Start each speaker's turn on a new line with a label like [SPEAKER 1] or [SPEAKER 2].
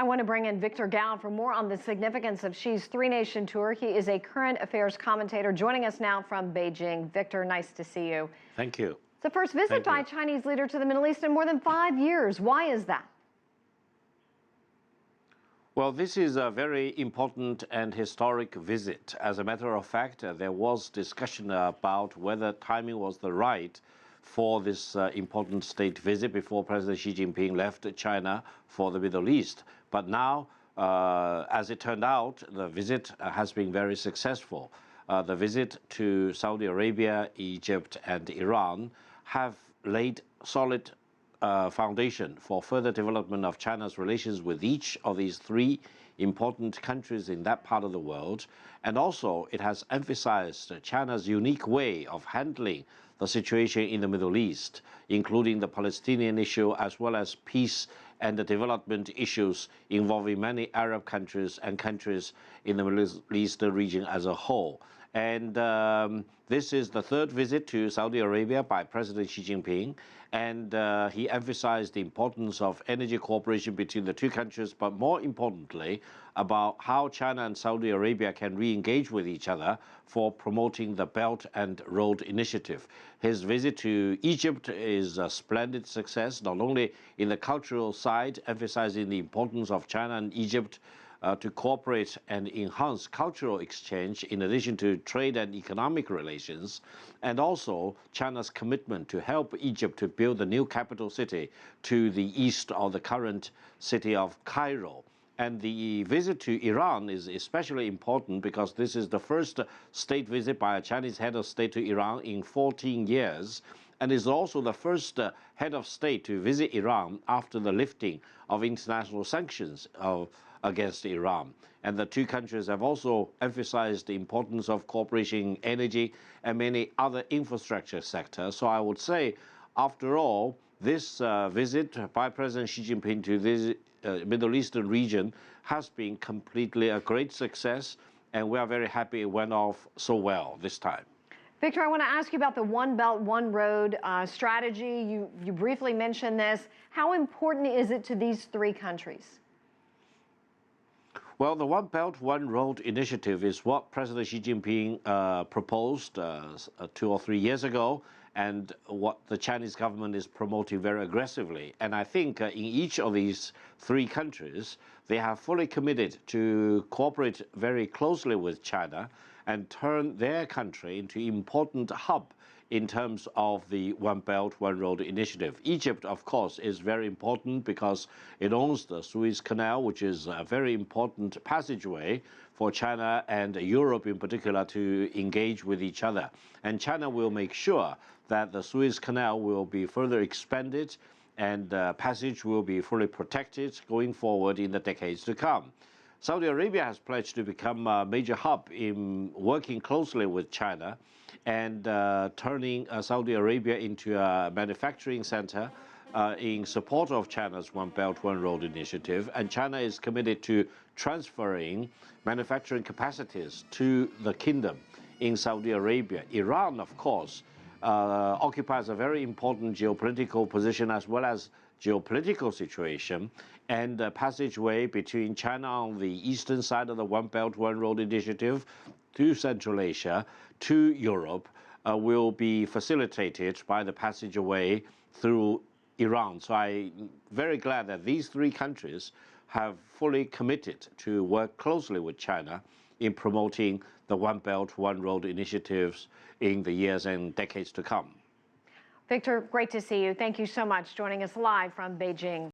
[SPEAKER 1] I want to bring in Victor Gao for more on the significance of Xi's three-nation tour. He is a current affairs commentator joining us now from Beijing. Victor, nice to see you.
[SPEAKER 2] Thank you.
[SPEAKER 1] It's the first visit by a Chinese leader to the Middle East in more than 5 years. Why is that?
[SPEAKER 2] Well, this is a very important and historic visit. As a matter of fact, there was discussion about whether timing was the right for this important state visit before President Xi Jinping left China for the Middle East. But now, as it turned out, the visit has been very successful. The visit to Saudi Arabia, Egypt, and Iran have laid solid foundation for further development of China's relations with each of these three important countries in that part of the world. And also, it has emphasized China's unique way of handling the situation in the Middle East, including the Palestinian issue, as well as peace and the development issues involving many Arab countries and countries in the Middle East region as a whole. And this is the third visit to Saudi Arabia by President Xi Jinping, and he emphasized the importance of energy cooperation between the two countries, but more importantly, about how China and Saudi Arabia can re-engage with each other for promoting the Belt and Road Initiative. His visit to Egypt is a splendid success, not only in the cultural side, emphasizing the importance of China and Egypt to cooperate and enhance cultural exchange in addition to trade and economic relations, and also China's commitment to help Egypt to build a new capital city to the east of the current city of Cairo. And the visit to Iran is especially important because this is the first state visit by a Chinese head of state to Iran in 14 years, and is also the first head of state to visit Iran after the lifting of international sanctions against Iran. And the two countries have also emphasized the importance of cooperation in energy and many other infrastructure sectors. So I would say, after all, this visit by President Xi Jinping to this Middle Eastern region has been completely a great success, and we are very happy it went off so well this time.
[SPEAKER 1] Victor, I want to ask you about the One Belt, One Road strategy. You briefly mentioned this. How important is it to these three countries?
[SPEAKER 2] Well, the One Belt, One Road initiative is what President Xi Jinping proposed 2 or 3 years ago, and what the Chinese government is promoting very aggressively. And I think in each of these three countries, they have fully committed to cooperate very closely with China and turn their country into an important hub in terms of the One Belt, One Road initiative. Egypt, of course, is very important because it owns the Suez Canal, which is a very important passageway for China and Europe in particular to engage with each other. And China will make sure that the Suez Canal will be further expanded and passage will be fully protected going forward in the decades to come. Saudi Arabia has pledged to become a major hub in working closely with China and turning Saudi Arabia into a manufacturing center in support of China's One Belt, One Road initiative. And China is committed to transferring manufacturing capacities to the kingdom in Saudi Arabia. Iran, of course, occupies a very important geopolitical position as well as geopolitical situation, and the passageway between China on the eastern side of the One Belt, One Road initiative to Central Asia, to Europe, will be facilitated by the passageway through Iran. So I'm very glad that these three countries have fully committed to work closely with China in promoting the One Belt, One Road initiatives in the years and decades to come.
[SPEAKER 1] Victor, great to see you. Thank you so much joining us live from Beijing.